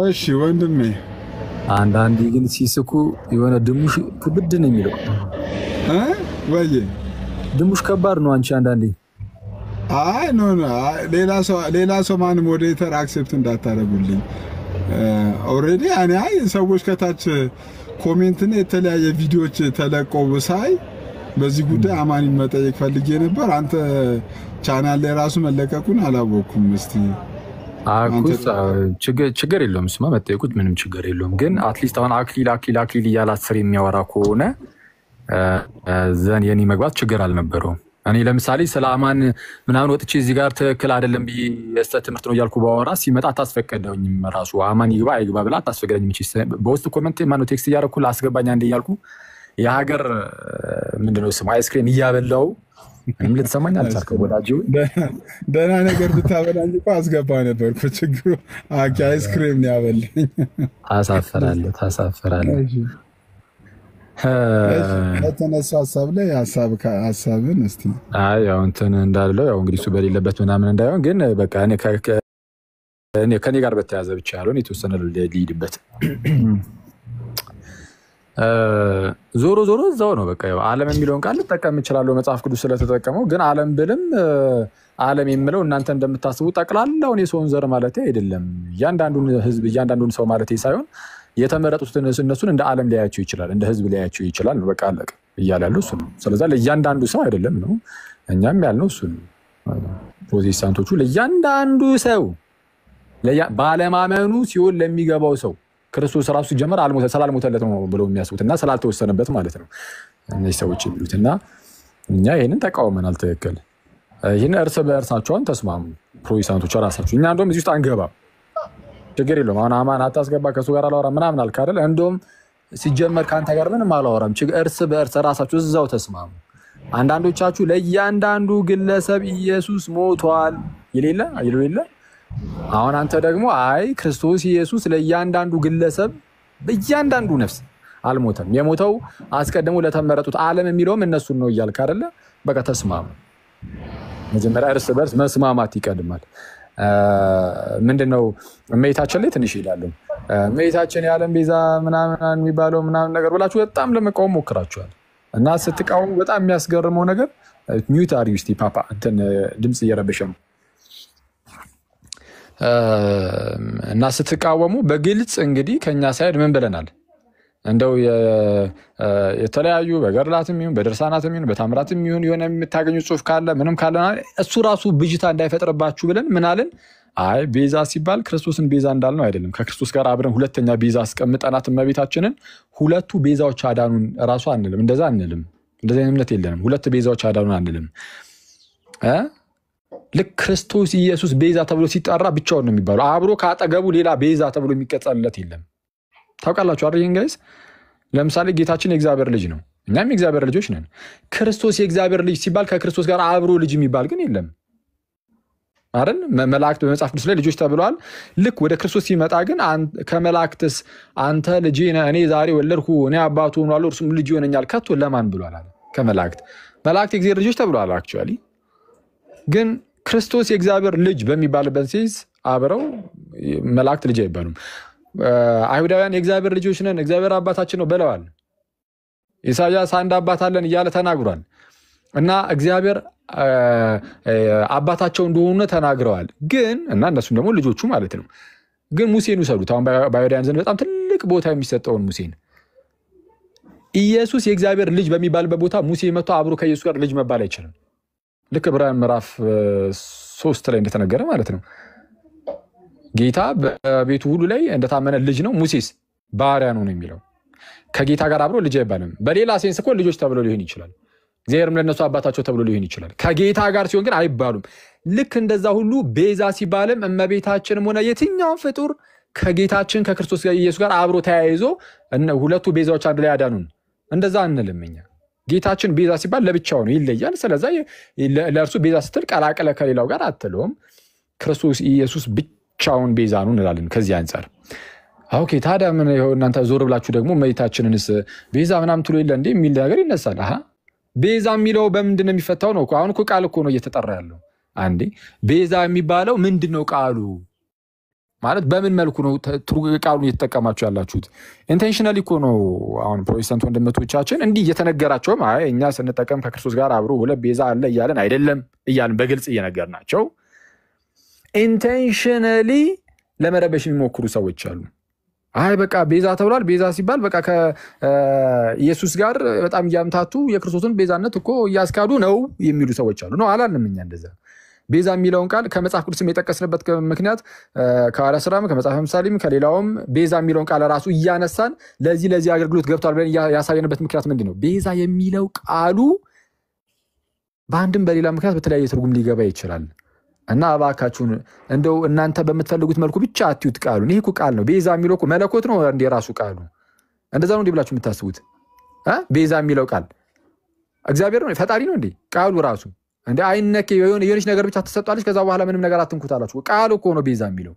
እሺ ወንድሜ አንዳንዴ ግን ሲስኩ የሆነ ድሙሽ ክብድ ነው የሚለው ወይ ድሙሽ ከባድ ነው። አንቺ አንዳንዴ አይ ኖ ሌላ ሰው ማን ሞዴሬተር አክሴፕት እንዳታረጉልኝ ኦሬዲ እኔ አይ ሰዎች ከታች ኮሜንትና የተለያየ ቪዲዮዎች ተለቀው ሳይ በዚህ ጉዳይ አማን መጠየቅ ፈልጌ ነበር። አንተ ቻናል ላይ ራሱ መለቀቁን አላወኩም። እስቲ አኩስ ችግር የለውም። ስማ መጠየቁት ምንም ችግር የለውም። ግን አትሊስት አሁን አክሊል እያለ አስር የሚያወራ ከሆነ ዘን የኔ መግባት ችግር አልነበረውም። እኔ ለምሳሌ ስለ አማን ምናምን ወጥቼ እዚህ ጋር ትክክል አይደለም ብዬ የስተት ትምህርት ነው እያልኩ ባወራ ሲመጣ አታስፈቀደኝም። ራሱ አማን ይግባ አይግባ ብላ አታስፈቀደኝም። በውስጥ ኮመንት ማነው ቴክስት እያደረኩ ላስገባኝ አንዴ እያልኩ የሀገር ምንድነው ስሙ አይስክሬም እያበላው ምንም ልትሰማኝ አልቻልክም። ወዳጅ ደህና ነገር ብታበላኝ እኮ አስገባ ነበርኩ። ችግሩ አይስክሬም ነው ያበላኝ። ታሳፈራለህ። ለተነሱ ሀሳብ ላይ ሀሳብን እስቲ ያው እንትን እንዳለው ያው እንግዲህ እሱ በሌለበት ምናምን እንዳይሆን ግን በቃ እኔ ከኔ ጋር በተያዘ ብቻ ያለውን የተወሰነ ልሂድበት። ዞሮ እዛው ነው በቃ ዓለም የሚለውን ቃል ልጠቀም እችላለሁ መጽሐፍ ቅዱስ ስለተጠቀመው። ግን ዓለም ብልም ዓለም የምለው እናንተ እንደምታስቡ ጠቅላላውን የሰውን ዘር ማለት አይደለም። እያንዳንዱን ህዝብ እያንዳንዱን ሰው ማለት ሳይሆን የተመረጡት እነሱን እንደ ዓለም ሊያያቸው ይችላል፣ እንደ ህዝብ ሊያያቸው ይችላል። በቃ አለቀ እያለ ያለው እሱ ነው። ስለዚህ ለእያንዳንዱ ሰው አይደለም ነው እኛም ያልነው እሱ ነው። ፕሮቴስታንቶቹ ለእያንዳንዱ ሰው ባለማመኑ ሲሆን ለሚገባው ሰው ክርስቶስ ራሱ ሲጀመር ስላልሞተለት ነው ብለው የሚያስቡት እና ስላልተወሰነበት ማለት ነው እነዚህ ሰዎች የሚሉት። እና እኛ ይህንን ተቃውመናል። ትክክል። ይህን እርስ በእርሳቸውን ተስማሙ ፕሮቴስታንቶች ራሳቸው። እኛ እንደውም እዚህ ውስጥ አንገባም፣ ችግር የለውም። አሁን አማን አታስገባ ከሱ ጋር አላወራም ምናምን አልክ አይደል? እንደውም ሲጀመር ከአንተ ጋር ምንም አላወራም። እርስ በእርስ ራሳቸው እዛው ተስማሙ። አንዳንዶቻችሁ ለእያንዳንዱ ግለሰብ ኢየሱስ ሞቷል ይሌለ አሁን አንተ ደግሞ አይ ክርስቶስ ኢየሱስ ለእያንዳንዱ ግለሰብ በእያንዳንዱ ነፍስ አልሞተም፣ የሞተው አስቀድሞ ለተመረጡት ዓለም የሚለውም እነሱን ነው እያልክ አይደለ? በቃ ተስማሙ። መጀመሪያ እርስ በርስ መስማማት ይቀድማል። ምንድነው እመቤታችን ላይ ትንሽ ይላሉ። እመቤታችን የዓለም ቤዛ ምናምን የሚባለው ምናምን ነገር ብላችሁ በጣም ለመቃወም ሞክራችኋል። እና ስትቃወሙ በጣም የሚያስገርመው ነገር ሚዩት አድርጊው እስቲ ፓፓ እንትን ድምፅ እየረበሸ ነው። እና ስትቃወሙ በግልጽ እንግዲህ ከኛ ሳይድ ምን ብለናል? እንደው የተለያዩ በገድላትም ይሁን በድርሳናትም ይሁን በታምራትም ይሁን የሆነ የምታገኙ ጽሑፍ ካለ ምንም ካለ እሱ ራሱ ብዥታ እንዳይፈጥርባችሁ ብለን ምን አለን? አይ ቤዛ ሲባል ክርስቶስን ቤዛ እንዳልነው አይደለም። ከክርስቶስ ጋር አብረን ሁለተኛ ቤዛ አስቀምጠናት እመቤታችንን ሁለቱ ቤዛዎች አዳኑን ራሱ አንልም። እንደዛ አንልም። እንደዛ እምነት የለንም። ሁለት ቤዛዎች አዳኑን አንልም። ልክ ክርስቶስ ኢየሱስ ቤዛ ተብሎ ሲጠራ ብቻውን ነው የሚባለው። አብሮ ካጠገቡ ሌላ ቤዛ ተብሎ የሚቀጸልለት የለም። ታውቃላችሁ አይደል? ይሄን ጋይስ ለምሳሌ ጌታችን የእግዚአብሔር ልጅ ነው፣ እኛም የእግዚአብሔር ልጆች ነን። ክርስቶስ የእግዚአብሔር ልጅ ሲባል ከክርስቶስ ጋር አብሮ ልጅ የሚባል ግን የለም አይደል? መላእክት በመጽሐፍ ቅዱስ ላይ ልጆች ተብለዋል። ልክ ወደ ክርስቶስ ሲመጣ ግን ከመላእክትስ አንተ ልጄ ነህ እኔ ዛሬ ወለድኩ እኔ አባቱ ሆኗለሁ እርሱም ልጅ ይሆነኛል ከቶ ለማን ብሏል አለ? ከመላእክት። መላእክት የእግዚአብሔር ልጆች ተብለዋል አክቹአሊ። ግን ክርስቶስ የእግዚአብሔር ልጅ በሚባልበት ሲዝ አብረው መላእክት ልጅ አይባሉም። አይሁዳውያን የእግዚአብሔር ልጆች ነን እግዚአብሔር አባታችን ነው ብለዋል። ኢሳይያስ አንድ አባት አለን እያለ ተናግሯል። እና እግዚአብሔር አባታቸው እንደሆነ ተናግረዋል። ግን እና እነሱም ደግሞ ልጆቹ ማለት ነው። ግን ሙሴን ውሰዱት። አሁን በአይሁዳውያን ዘንድ በጣም ትልቅ ቦታ የሚሰጠውን ሙሴን ኢየሱስ የእግዚአብሔር ልጅ በሚባልበት ቦታ ሙሴ መጥቶ አብሮ ከኢየሱስ ጋር ልጅ መባል አይችልም። ልክ ዕብራውያን ምዕራፍ 3 ላይ እንደተነገረ ማለት ነው። ጌታ በቤቱ ሁሉ ላይ እንደታመነ ልጅ ነው፣ ሙሴስ ባሪያ ነው የሚለው። ከጌታ ጋር አብሮ ልጅ አይባልም። በሌላ ሴንስ እኮ ልጆች ተብሎ ሊሆን ይችላል። እግዚአብሔርም ለነሱ አባታቸው ተብሎ ሊሆን ይችላል። ከጌታ ጋር ሲሆን ግን አይባሉም። ልክ እንደዛ ሁሉ ቤዛ ሲባልም እመቤታችንም ሆነ የትኛውን ፍጡር ከጌታችን ከክርስቶስ ኢየሱስ ጋር አብሮ ተያይዞ ሁለቱ ቤዛዎች አንድ ላይ ያዳኑን እንደዛ አንልም እኛ። ጌታችን ቤዛ ሲባል ለብቻው ነው፣ ይለያል። ስለዚህ ለእርሱ ቤዛ ስትል ቀላቀለ ከሌላው ጋር አትለውም። ክርስቶስ ኢየሱስ ብቻውን ቤዛ ነው እንላለን። ከዚህ አንፃር ኦኬ ታዲያ ምን ይሆን እናንተ ዞር ብላችሁ ደግሞ እመቤታችንንስ ቤዛ ምናምን ትሉ የለ እንዴ የሚል ነገር ይነሳል። ቤዛ የሚለው በምንድን ነው የሚፈታው ነው እኮ። አሁን እኮ ቃል እኮ ነው እየተጠራ ያለው። አንዴ ቤዛ የሚባለው ምንድነው ቃሉ ማለት በምን መልኩ ነው ቃሉን እየተጠቀማችሁ ያላችሁት? ኢንቴንሽናሊ እኮ ነው። አሁን ፕሮቴስታንት ወንድሞቻችን እንዲህ እየተነገራቸው እኛ ስንጠቀም ከክርስቶስ ጋር አብሮ ሁለት ቤዛ አለ እያለን አይደለም እያልን በግልጽ እየነገርናቸው ኢንቴንሽናሊ ለመረበሽ የሚሞክሩ ሰዎች አሉ። በቃ ቤዛ ተብሏል። ቤዛ ሲባል በቃ ከኢየሱስ ጋር በጣም እያምታቱ የክርስቶስን ቤዛነት እኮ እያስካዱ ነው የሚሉ ሰዎች አሉ። ነው አላልንም እኛ እንደዛ። ቤዛ የሚለውን ቃል ከመጽሐፍ ቅዱስም የጠቀስንበት ምክንያት ከሐዋርያት ሥራም ከመጽሐፈ ምሳሌም ከሌላውም ቤዛ የሚለውን ቃል ራሱ እያነሳን ለዚህ አገልግሎት ገብቷል ብለን ያሳየንበት ምክንያት ምንድን ነው? ቤዛ የሚለው ቃሉ በአንድም በሌላ ምክንያት በተለያየ ትርጉም ሊገባ ይችላል እና እባካችሁን እንደው እናንተ በምትፈልጉት መልኩ ብቻ አትዩት ቃሉን። ይሄ እኮ ቃል ነው። ቤዛ የሚለው እኮ መለኮት ነው እንደ ራሱ ቃሉ። እንደዛ ነው እንዴ ብላችሁ የምታስቡት? ቤዛ የሚለው ቃል እግዚአብሔር ነው ፈጣሪ ነው እንዴ ቃሉ ራሱ? እንደ አይነክ የሆነች ነገር ብቻ ተሰጣለች ከዛ በኋላ ምንም ነገር አትንኩት አላችሁ። ቃሉ እኮ ነው ቤዛ የሚለው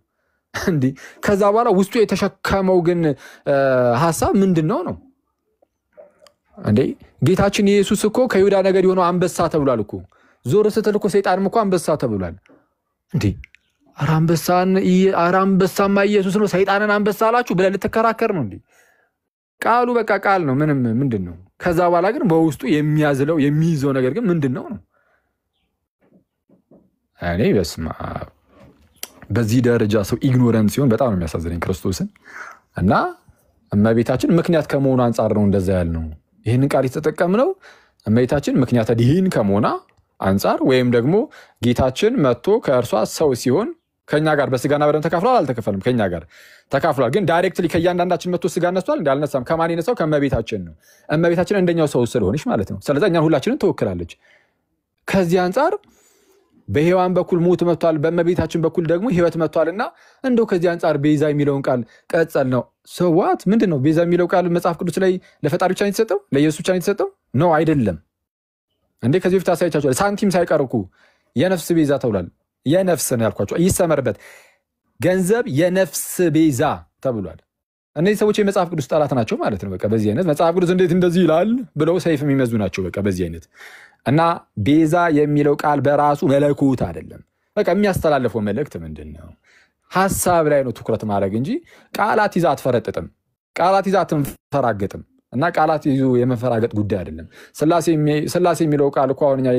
እንዴ። ከዛ በኋላ ውስጡ የተሸከመው ግን ሐሳብ ምንድነው ነው እንዴ? ጌታችን ኢየሱስ እኮ ከይሁዳ ነገድ የሆነው አንበሳ ተብሏል እኮ። ዞር ስትል እኮ ሰይጣንም እኮ አንበሳ ተብሏል እንዴ። አንበሳማ ኢየሱስ ነው ሰይጣንን አንበሳ አላችሁ ብለህ ልትከራከር ነው እንዴ? ቃሉ በቃ ቃል ነው። ምንድነው? ከዛ በኋላ ግን በውስጡ የሚያዝለው የሚይዘው ነገር ግን ምንድነው ነው? እኔ በስማ በዚህ ደረጃ ሰው ኢግኖረንት ሲሆን በጣም ነው የሚያሳዝነኝ ክርስቶስን። እና እመቤታችን ምክንያት ከመሆኑ አንጻር ነው እንደዛ ያልነው። ይህንን ቃል የተጠቀምነው እመቤታችን ምክንያት ዲህን ከመሆኗ አንጻር ወይም ደግሞ ጌታችን መጥቶ ከእርሷ ሰው ሲሆን ከኛ ጋር በስጋና በደም ተካፍሏል አልተካፈለም? ከኛ ጋር ተካፍሏል። ግን ዳይሬክትሊ ከእያንዳንዳችን መጥቶ ስጋ ነስቷል እንዳልነሳም ከማን የነሳው? ከእመቤታችን ነው። እመቤታችን እንደኛው ሰው ስለሆነች ማለት ነው። ስለዚህ እኛን ሁላችንን ትወክላለች። ከዚህ አንጻር በሔዋን በኩል ሞት መጥቷል፣ በእመቤታችን በኩል ደግሞ ህይወት መጥቷልና እንደው ከዚህ አንጻር ቤዛ የሚለውን ቃል ቀጸል ነው። ሰዋት ምንድነው ቤዛ የሚለው ቃል መጽሐፍ ቅዱስ ላይ ለፈጣሪ ብቻ ነው የተሰጠው? ለኢየሱስ ብቻ ነው የተሰጠው? ነው አይደለም እንዴ? ከዚህ በፊት አሳይቻችኋለሁ። ሳንቲም ሳይቀርኩ የነፍስ ቤዛ ተብሏል። የነፍስ ነው ያልኳቸው፣ ይሰመርበት። ገንዘብ የነፍስ ቤዛ ተብሏል። እነዚህ ሰዎች የመጽሐፍ ቅዱስ ጠላት ናቸው ማለት ነው። በቃ በዚህ አይነት መጽሐፍ ቅዱስ እንዴት እንደዚህ ይላል ብለው ሰይፍ የሚመዙ ናቸው። በቃ በዚህ አይነት እና ቤዛ የሚለው ቃል በራሱ መለኮት አይደለም። በቃ የሚያስተላልፈው መልእክት ምንድነው? ሐሳብ ላይ ነው ትኩረት ማድረግ እንጂ ቃላት ይዛ አትፈረጥጥም፣ ቃላት ይዛ አትፈራገጥም። እና ቃላት ይዞ የመፈራገጥ ጉዳይ አይደለም። ስላሴ የሚለው ቃል እኮ አሁን እኛ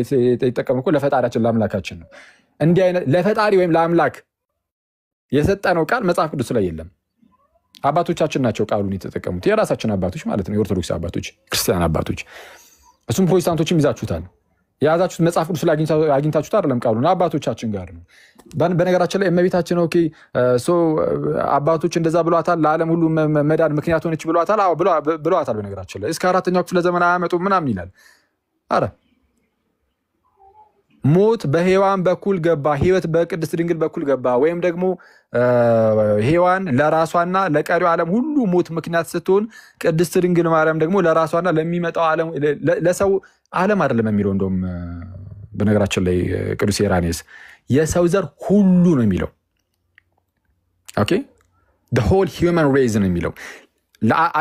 የተጠቀምነው እኮ ለፈጣሪያችን ለአምላካችን ነው። እንዲህ አይነት ለፈጣሪ ወይም ለአምላክ የሰጠነው ቃል መጽሐፍ ቅዱስ ላይ የለም። አባቶቻችን ናቸው ቃሉን የተጠቀሙት፣ የራሳችን አባቶች ማለት ነው፣ የኦርቶዶክስ አባቶች፣ ክርስቲያን አባቶች። እሱም ፕሮቴስታንቶችም ይዛችሁታል። የያዛችሁት መጽሐፍ ቅዱስ ላይ አግኝታችሁት አይደለም፣ ቃሉን አባቶቻችን ጋር ነው። በነገራችን ላይ እመቤታችን ኦኬ አባቶች እንደዛ ብሏታል፣ ለዓለም ሁሉ መዳን ምክንያት ሆነች ብሏታል። አዎ ብሏታል። በነገራችን ላይ እስከ 4ኛው ክፍለ ዘመን አያመጡም ምናምን ይላል። አረ ሞት በሔዋን በኩል ገባ፣ ህይወት በቅድስት ድንግል በኩል ገባ። ወይም ደግሞ ሔዋን ለራሷና ለቀሪው ዓለም ሁሉ ሞት ምክንያት ስትሆን ቅድስት ድንግል ማርያም ደግሞ ለራሷና ለሚመጣው ዓለም ለሰው ዓለም አይደለም የሚለው። እንደውም በነገራችን ላይ ቅዱስ ኢራኔስ የሰው ዘር ሁሉ ነው የሚለው። ኦኬ the whole human race ነው የሚለው።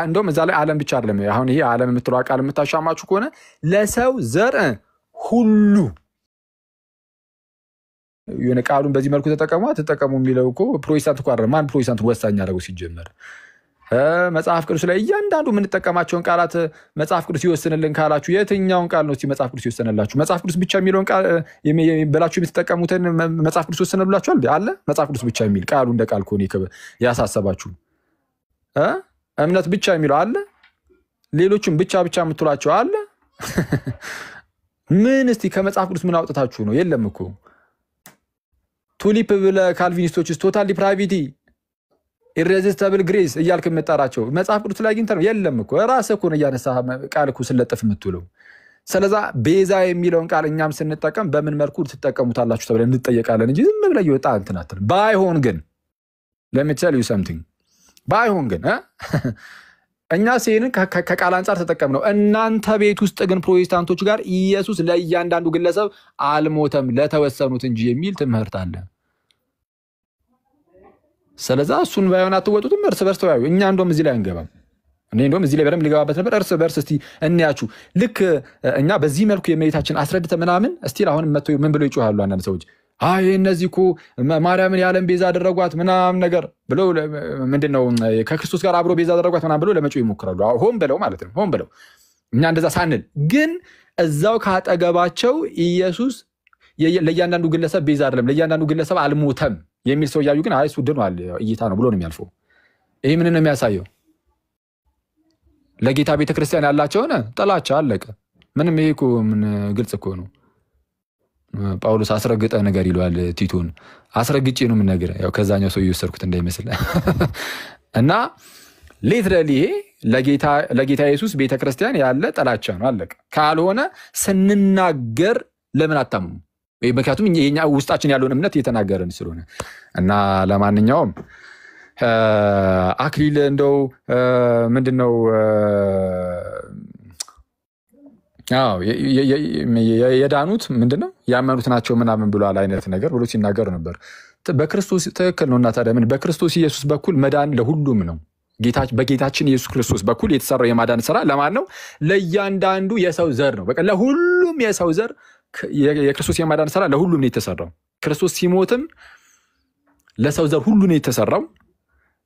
እንደውም እዛ ላይ ዓለም ብቻ አይደለም። አሁን ይሄ ዓለም የምትለው ቃል የምታሻማችሁ ከሆነ ለሰው ዘር ሁሉ የሆነ ቃሉን በዚህ መልኩ ተጠቀሙ የሚለው እኮ ፕሮቴስታንት እኮ አይደለም። ማን ፕሮቴስታንት ወሳኝ አደረገው ሲጀመር? መጽሐፍ ቅዱስ ላይ እያንዳንዱ የምንጠቀማቸውን ቃላት መጽሐፍ ቅዱስ ይወስንልን ካላችሁ የትኛውን ቃል ነው እስቲ መጽሐፍ ቅዱስ ይወስንላችሁ? መጽሐፍ ቅዱስ ብቻ የሚለውን ቃል በላችሁ የምትጠቀሙትን መጽሐፍ ቅዱስ ይወስንላችኋል አለ? መጽሐፍ ቅዱስ ብቻ የሚል ቃሉ እንደ ቃል ከሆነ ያሳሰባችሁ እምነት ብቻ የሚለው አለ? ሌሎችም ብቻ የምትሏቸው አለ? ምን እስቲ ከመጽሐፍ ቅዱስ ምን አውጥታችሁ ነው? የለም እኮ ቱሊፕ ብለ ካልቪኒስቶች ቶታል ዲፕራቪቲ ኢሬዚስታብል ግሬስ እያልክ የምጠራቸው መጽሐፍ ቅዱስ ላይ ግን የለም እኮ። ራስህ እኮ ነው እያነሳ ቃል እኮ ስለጥፍ የምትውለው። ስለዛ ቤዛ የሚለውን ቃል እኛም ስንጠቀም በምን መልኩ ትጠቀሙታላችሁ ተብለን እንጠየቃለን እንጂ ዝም ብለህ ይወጣ እንትን አትልም። ባይሆን ግን let me tell you something ባይሆን ግን እኛ ሲሄንን ከቃል አንጻር ተጠቀምነው። እናንተ ቤት ውስጥ ግን ፕሮቴስታንቶች ጋር ኢየሱስ ለእያንዳንዱ ግለሰብ አልሞተም ለተወሰኑት እንጂ የሚል ትምህርት አለ። ስለዛ እሱን ባይሆን አትወጡትም እርስ በርስ ተወያዩ እኛ እንደውም እዚህ ላይ አንገባም እኔ እንደውም እዚህ ላይ በደንብ ሊገባበት ነበር እርስ በርስ እስቲ እንያችሁ ልክ እኛ በዚህ መልኩ የመይታችን አስረድተ ምናምን እስቲ አሁን መጥቶ ምን ብለው ይጮሃሉ አንዳንድ ሰዎች አይ እነዚህ እኮ ማርያምን ያለም ቤዛ አደረጓት ምናምን ነገር ብለው ምንድነው ከክርስቶስ ጋር አብሮ ቤዛ አደረጓት ምናምን ብለው ለመጮህ ይሞክራሉ ሆን ብለው ማለት ነው ሆን ብለው እኛ እንደዛ ሳንል ግን እዛው ካጠገባቸው ኢየሱስ ለእያንዳንዱ ግለሰብ ቤዛ አይደለም ለእያንዳንዱ ግለሰብ አልሞተም የሚል ሰው ያዩ ግን አይ እሱ ድኗል እይታ ነው ብሎ ነው የሚያልፈው ይሄ ምን ነው የሚያሳየው ለጌታ ቤተክርስቲያን ያላቸውና ጥላቻ አለቀ ምንም ይሄ እኮ ምን ግልጽ እኮ ነው ጳውሎስ አስረግጠ ነገር ይሏል ቲቶን አስረግጬ ነው ምን ነገር ያው ከዛኛው ሰው ይወሰርኩት እንዳይመስል እና ሊትራሊ ይሄ ለጌታ ኢየሱስ ቤተክርስቲያን ያለ ጥላቻ ነው አለቀ ካልሆነ ስንናገር ለምን አታምኑ ምክንያቱም የኛ ውስጣችን ያለውን እምነት እየተናገረን ስለሆነ እና ለማንኛውም አክሊል እንደው ምንድነው የዳኑት ምንድነው ያመኑት ናቸው ምናምን ብሏል አይነት ነገር ብሎ ሲናገር ነበር በክርስቶስ ትክክል ነውና ታዲያ ምን በክርስቶስ ኢየሱስ በኩል መዳን ለሁሉም ነው በጌታችን ኢየሱስ ክርስቶስ በኩል የተሰራው የማዳን ሥራ ለማን ነው ለእያንዳንዱ የሰው ዘር ነው በቃ ለሁሉም የሰው ዘር የክርስቶስ የማዳን ሥራ ለሁሉም ነው የተሰራው ክርስቶስ ሲሞትም ለሰው ዘር ሁሉ ነው የተሰራው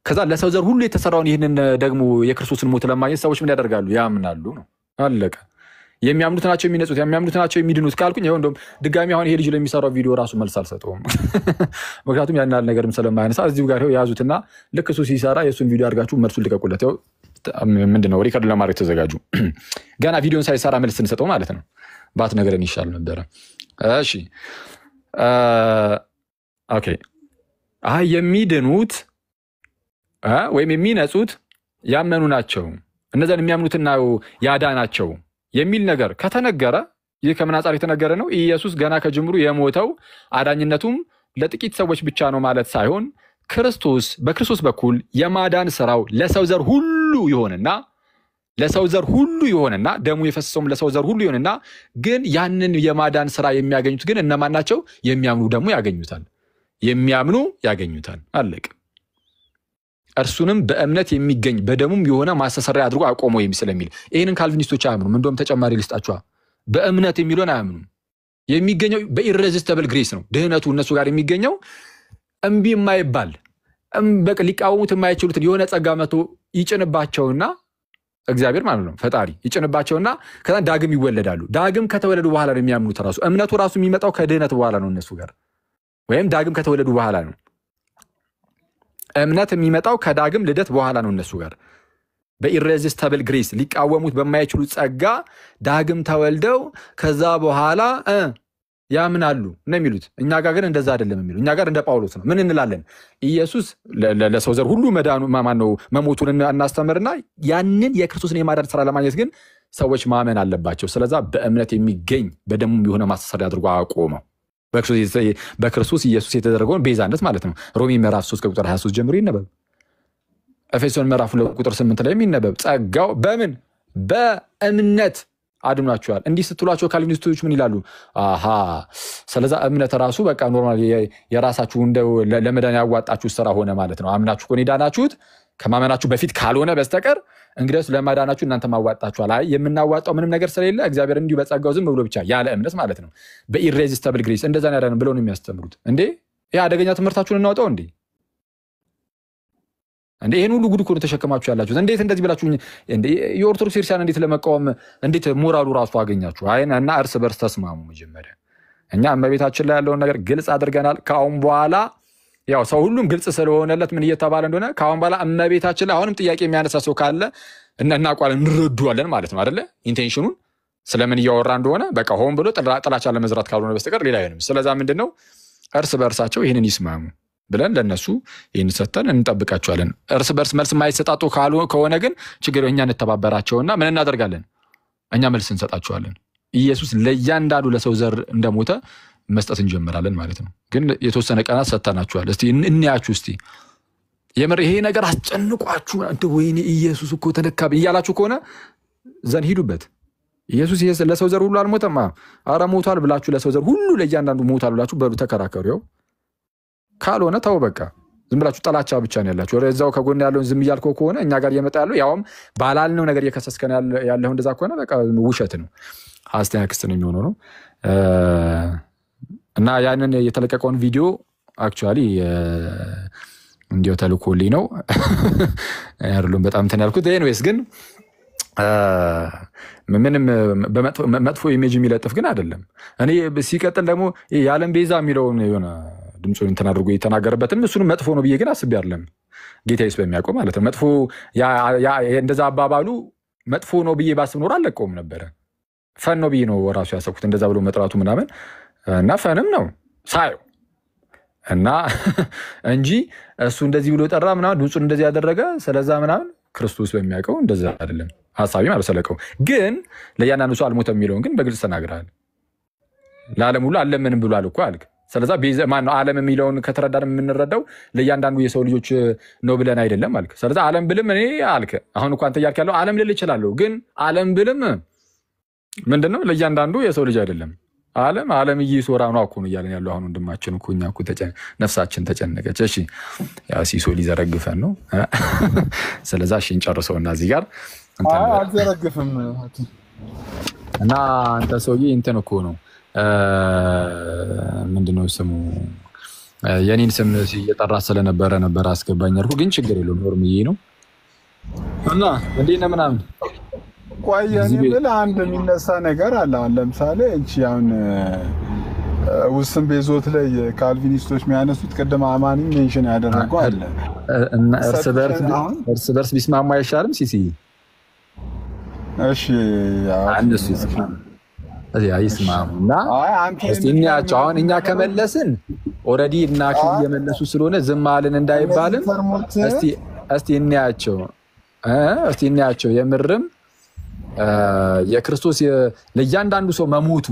ከዛ ለሰው ዘር ሁሉ የተሰራውን ይሄንን ደግሞ የክርስቶስን ሞት ለማግኘት ሰዎች ምን ያደርጋሉ ያምናሉ ነው አለቀ የሚያምኑት ናቸው የሚነጹት የሚያምኑት ናቸው የሚድኑት ካልኩኝ ይሄው እንደውም ድጋሚ አሁን ይሄ ልጅ ለሚሰራው ቪዲዮ ራሱ መልስ አልሰጠውም ምክንያቱም ያናል ነገርም ስለማያነሳ እዚሁ ጋር ይሄው ያዙትና ልክ እሱ ሲሰራ የሱን ቪዲዮ አድርጋችሁ መልሱን ልቀቁለት ይሄው ምንድነው ሪከርድ ለማድረግ ተዘጋጁ ገና ቪዲዮን ሳይሰራ መልስ እንሰጠው ማለት ነው ባት ነገርን ይሻል ነበር እሺ ኦኬ የሚድኑት ወይም የሚነጹት ያመኑ ናቸው እነዛን የሚያምኑትና ያዳናቸው የሚል ነገር ከተነገረ ይህ ከምን አንፃር የተነገረ ነው ኢየሱስ ገና ከጅምሩ የሞተው አዳኝነቱም ለጥቂት ሰዎች ብቻ ነው ማለት ሳይሆን በክርስቶስ በኩል የማዳን ሥራው ለሰው ዘር ሁሉ ይሆንና ደሙ የፈሰሰውም ለሰው ዘር ሁሉ ይሆንና ግን ያንን የማዳን ሥራ የሚያገኙት ግን እነማን ናቸው የሚያምኑ ደግሞ ያገኙታል አለቀ እርሱንም በእምነት የሚገኝ በደሙም የሆነ ማስተሰሪያ አድርጎ አቆመው ስለሚል ይሄንን ካልቪኒስቶች አያምኑም እንደውም ተጨማሪ ልስጣቸው በእምነት የሚሉን አያምኑም የሚገኘው በኢሬዚስታብል ግሬስ ነው ድህነቱ እነሱ ጋር የሚገኘው እምቢ የማይባል በቃ ሊቃወሙት የማይችሉት የሆነ ጸጋ መቶ ይጭንባቸውና እግዚአብሔር ማለት ነው ፈጣሪ ይጭንባቸውና ከዛ ዳግም ይወለዳሉ ዳግም ከተወለዱ በኋላ ነው የሚያምኑት ራሱ እምነቱ ራሱ የሚመጣው ከድህነት በኋላ ነው እነሱ ጋር ወይም ዳግም ከተወለዱ በኋላ ነው እምነት የሚመጣው ከዳግም ልደት በኋላ ነው እነሱ ጋር በኢሬዚስታብል ግሬስ ሊቃወሙት በማይችሉ ጸጋ ዳግም ተወልደው ከዛ በኋላ ያምናሉ ነው የሚሉት እኛ ጋር ግን እንደዛ አይደለም የሚሉ እኛ ጋር እንደ ጳውሎስ ነው ምን እንላለን ኢየሱስ ለሰው ዘር ሁሉ መዳኑ ማነው መሞቱን እናስተምርና ያንን የክርስቶስን የማዳን ሥራ ለማግኘት ግን ሰዎች ማመን አለባቸው ስለዛ በእምነት የሚገኝ በደሙም የሆነ ማስተሰሪያ አድርጎ አቆመው በክርስቶስ ኢየሱስ የተደረገውን ቤዛነት ማለት ነው ሮሜ ምዕራፍ 3 ቁጥር 23 ጀምሮ ይነበብ ኤፌሶን ምዕራፍ 2 ቁጥር 8 ላይ ይነበብ ጸጋው በምን በእምነት አድኗቸዋል እንዲህ ስትሏቸው ካልቪኒስቶች ምን ይላሉ ስለዛ እምነት ራሱ በቃ ኖርማል የራሳችሁ እንደው ለመዳን ያዋጣችሁ ሥራ ሆነ ማለት ነው አምናችሁ ኮን ዳናችሁት ከማመናችሁ በፊት ካልሆነ በስተቀር እንግዲህ ለማዳናችሁ እናንተ ማዋጣችኋል አይ የምናዋጣው ምንም ነገር ስለሌለ እግዚአብሔር እንዲሁ በጸጋው ዝም ብሎ ብቻ ያለ እምነት ማለት ነው በኢሬዚስታብል ግሬስ እንደዛ ያዳነን ብለው ነው የሚያስተምሩት እንዴ ይሄ አደገኛ ትምህርታችሁን እናውጣው እንዴ ይሄን ሁሉ ጉድ እኮ ነው ተሸከማችሁ ያላችሁት እንዴት እንደዚህ ብላችሁ እንዴ የኦርቶዶክስ ክርስቲያን እንዴት ለመቃወም እንዴት ሞራሉ ራሱ አገኛችሁ እና እርስ በርስ ተስማሙ መጀመሪያ እኛ እመቤታችን ላይ ያለውን ነገር ግልጽ አድርገናል ካሁን በኋላ ያው ሰው ሁሉም ግልጽ ስለሆነለት ምን እየተባለ እንደሆነ ካሁን በኋላ እመቤታችን ላይ አሁንም ጥያቄ የሚያነሳ ሰው ካለ እናቋለን እንረዱዋለን ማለት ነው አይደለ ኢንቴንሽኑን ስለምን እያወራ እንደሆነ በቃ ሆን ብሎ ጥላቻ ለመዝራት ካልሆነ በስተቀር ሌላ አይሆንም ስለዛ ምንድነው እርስ በርሳቸው ይሄንን ይስማሙ ብለን ለነሱ ይሄን ሰተን እንጠብቃቸዋለን እርስ በርስ መልስ የማይሰጣጡ ከሆነ ግን ችግረኛ እንተባበራቸውና ምን እናደርጋለን እኛ መልስ እንሰጣቸዋለን ኢየሱስ ለእያንዳንዱ ለሰው ዘር እንደሞተ መስጠት እንጀምራለን ማለት ነው ግን የተወሰነ ቀናት ሰጣናቸዋል እስቲ እንያችሁ እስቲ የምር ይሄ ነገር አስጨንቋችሁ እንደ ወይኔ ኢየሱስ እኮ ተነካብ ይያላችሁ ከሆነ ዘን ሂዱበት ኢየሱስ ለሰው ዘር ሁሉ አልሞተማ አረ ሞቷል ብላችሁ ለሰው ዘር ሁሉ ለእያንዳንዱ ሞቷል ብላችሁ በሉ ተከራከሩ ካልሆነ ተው በቃ ዝም ብላችሁ ጥላቻ ብቻ ነው ያላችሁ። ወደዛው ከጎን ያለውን ዝም እያልከው ከሆነ እኛ ጋር እየመጣ ያለው ያውም ባላልነው ነገር እየከሰስከን ያለው እንደዛ ከሆነ በቃ ውሸት ነው፣ ሐሰተኛ ክስ ነው የሚሆነው ነው። እና ያንን የተለቀቀውን ቪዲዮ አክቹዋሊ እንዲያው ተልኮልኝ ነው አይደለም በጣም እንትን ያልኩት። ኤኒዌይስ ግን ምንም በመጥፎ ኢሜጅ የሚለጥፍ ግን አይደለም። እኔ ሲቀጥል ደግሞ የዓለም ቤዛ የሚለውን የሆነ ድምፁን እንትን አድርጎ የተናገረበትም እሱንም መጥፎ ነው ብዬ ግን አስቤ አይደለም። ጌታ ኢየሱስ በሚያውቀው ማለት ነው። መጥፎ እንደዛ አባባሉ መጥፎ ነው ብዬ ባስብ ኖር አልለቀውም ነበረ። ፈን ነው ብዬ ነው ራሱ ያሰብኩት እንደዛ ብሎ መጥራቱ ምናምን እና ፈንም ነው ሳየው እና እንጂ እሱ እንደዚህ ብሎ ጠራ ምናምን ድምፁን እንደዚህ ያደረገ ስለዛ ምናምን ክርስቶስ በሚያውቀው እንደዛ አይደለም ሐሳቢ ማለት ሰለቀው። ግን ለያናኑ ሰው አልሞተም የሚለውን ግን በግልጽ ተናግረሃል። ለዓለም ሁሉ አለምንም ብሏል እኮ አልክ። ስለዛ ማን ነው ዓለም የሚለውን ከተረዳን የምንረዳው ለእያንዳንዱ የሰው ልጆች ነው ብለን አይደለም አልክ። ስለዛ ዓለም ብልም እኔ አልክ አሁን እኮ አንተ እያልክ ያለው ዓለም ልል እችላለሁ፣ ግን ዓለም ብልም ምንድነው ለእያንዳንዱ የሰው ልጅ አይደለም። ዓለም እየሶራ ነው እኮ ነው እያለን ያለው አሁን ወንድማችን እኮ እኛ እኮ ነፍሳችን ተጨነቀች። እሺ ያ ሲሶ ሊዘረግፈን ነው። ስለዛ እሺ እንጨርሰውና እዚህ ጋር አልዘረግፍም እና አንተ ሰውዬ እንትን እኮ ነው ምንድነው ስሙ የኔን ስም እየጠራ ስለነበረ ነበር አስገባኝ አልኩ። ግን ችግር የለውም ኖርምዬ ነው እና እንዴት ነው ምናምን ቆየኝ ብል አንድ የሚነሳ ነገር አለ። አሁን ለምሳሌ እንቺ አሁን ውስን ቤዞት ላይ ካልቪኒስቶች የሚያነሱት ቅድም አማኒ ሜንሽን ያደረገው አለ እና እርስ በርስ ቢስማሙ አይሻልም? ሲሲ እሺ አንደሱ ይስማሙና እስቲ እንያቸው። አሁን እኛ ከመለስን ኦሬዲ እናክ እየመለሱ ስለሆነ ዝም አልን እንዳይባልም እስቲ እንያቸው የምርም የክርስቶስ ለእያንዳንዱ ሰው መሞቱ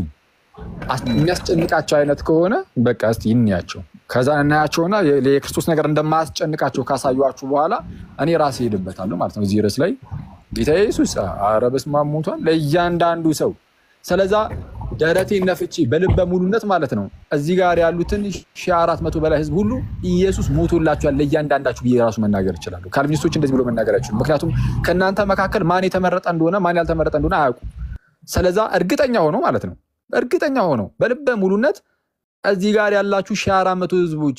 የሚያስጨንቃቸው አይነት ከሆነ በቃ እስቲ እንያቸው። ከዛ እናያቸውና የክርስቶስ ነገር እንደማያስጨንቃቸው ካሳዩአችሁ በኋላ እኔ ራሴ ሄድበታለሁ ማለት ነው። እዚህ ርዕስ ላይ ጌታ ኢየሱስ ኧረ በስመ አብ ሞቷል ለእያንዳንዱ ሰው። ስለዛ ደረቴን ነፍቼ በልበ ሙሉነት ማለት ነው እዚህ ጋር ያሉትን 1400 በላይ ህዝብ ሁሉ ኢየሱስ ሞቶላችኋል ለእያንዳንዳችሁ ብዬ ራሱ መናገር ይችላል። ካልቪኒስቶች እንደዚህ ብሎ መናገር አይችሉም። ምክንያቱም ከናንተ መካከል ማን የተመረጠ እንደሆነ ማን ያልተመረጠ እንደሆነ አያውቁም። ስለዛ እርግጠኛ ሆኖ ማለት ነው እርግጠኛ ሆኖ በልበ ሙሉነት እዚህ ጋር ያላችሁ 1400 ህዝቦች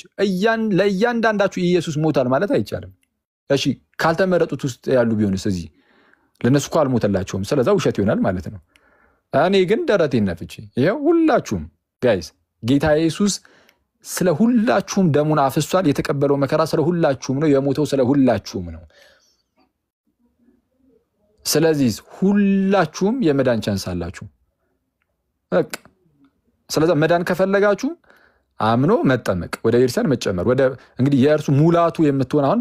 ለእያንዳንዳችሁ ኢየሱስ ሞታል ማለት አይቻልም። እሺ ካልተመረጡት ውስጥ ያሉ ቢሆንስ እዚህ ለነሱ እኮ አልሞተላቸውም። ስለዛ ውሸት ይሆናል ማለት ነው። እኔ ግን ደረቴን ነፍቼ ይሄው ሁላችሁም ጋይስ ጌታ ኢየሱስ ስለ ሁላችሁም ደሙን አፍሷል። የተቀበለው መከራ ስለ ሁላችሁም ነው፣ የሞተው ስለ ሁላችሁም ነው። ስለዚህ ሁላችሁም የመዳን ቻንስ አላችሁ። በቃ ስለዚህ መዳን ከፈለጋችሁ አምኖ መጠመቅ፣ ወደ ኢየሩሳሌም መጨመር፣ ወደ እንግዲህ የእርሱ ሙላቱ የምትሆን አሁን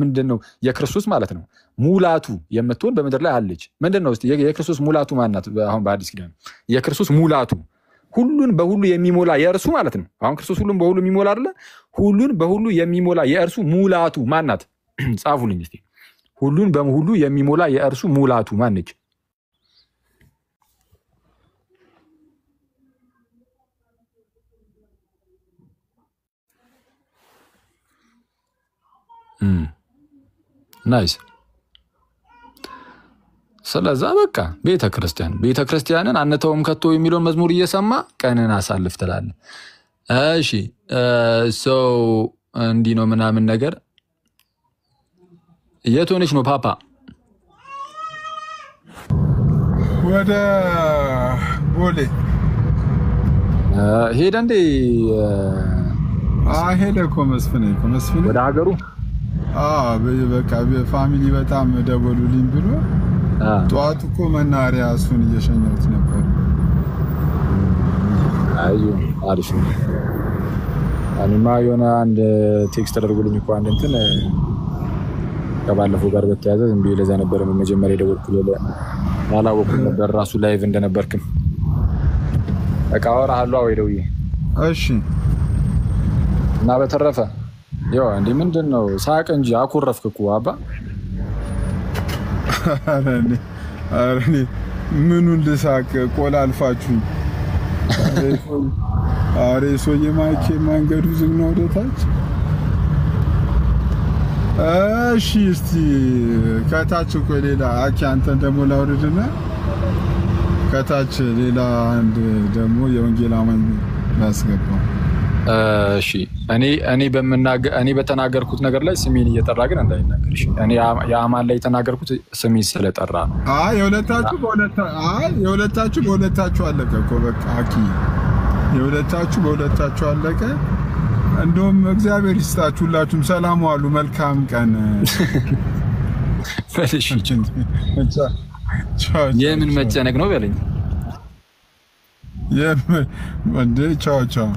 ምንድነው የክርስቶስ ማለት ነው ሙላቱ የምትሆን በምድር ላይ አለች። ምንድነው እስቲ የክርስቶስ ሙላቱ ማናት? አሁን በአዲስ ኪዳን የክርስቶስ ሙላቱ ሁሉን በሁሉ የሚሞላ የእርሱ ማለት ነው። አሁን ክርስቶስ ሁሉን በሁሉ የሚሞላ አይደለ? ሁሉን በሁሉ የሚሞላ የእርሱ ሙላቱ ማናት? ጻፉልኝ እስቲ። ሁሉን በሁሉ የሚሞላ የእርሱ ሙላቱ ማነች? ናይስ። ስለዛ በቃ ቤተክርስቲያንን አንተውም ከቶ የሚለውን መዝሙር እየሰማ ቀንን አሳልፍ ትላለህ። እሺ ሰው እንዲህ ነው ምናምን ነገር የት ሆነች ነው ፓፓ? ወደ ቦሌ ሄደ እንዴ? ሄደ እኮ መስፍን ወደ ሀገሩ። በቃ ፋሚሊ በጣም ደወሉልኝ ብሎ ጠዋት እኮ መናሪያ እሱን እየሸኘሁት ነበር። አዩ አሪፍ ነው። እኔማ የሆነ አንድ ቴክስት ተደርጎልኝ እኮ አንድ እንትን ከባለፈው ጋር በተያያዘ ዝም ብዬ ለዛ ነበር መጀመሪያ የደወልኩልህ። ያላወቅኩት ነበር ራሱ ላይቭ እንደነበርክም። በቃ አወራሃለሁ ወይ ደውዬ። እሺ። እና በተረፈ ያው እንዴ ምንድነው ሳቅ እንጂ አኩረፍክ እኮ አባ። አረኔ ምኑን ልሳቅ? ቆላ አልፋችሁኝ። አሬ ሶዬ ማይኬ መንገዱ ዝግ ነው ወደታች። እሺ እስቲ ከታች እኮ ሌላ አኪ አንተን ደግሞ ላውርድና ከታች ሌላ አንድ ደግሞ የወንጌል አማኝ ላስገባ። እሺ እኔ በተናገርኩት ነገር ላይ ስሜን እየጠራ ግን እንዳይናገር። እሺ እኔ የአማን ላይ የተናገርኩት ስሜን ስለጠራ ነው። የሁለታችሁ በሁለታችሁ አለቀ እኮ በቃ አኪ የሁለታችሁ በሁለታችሁ አለቀ። እንደውም እግዚአብሔር ይስጣችሁ ሁላችሁም ሰላም ዋሉ። መልካም ቀን። እሺ የምን መጨነቅ ነው በለኝ። ቻው ቻው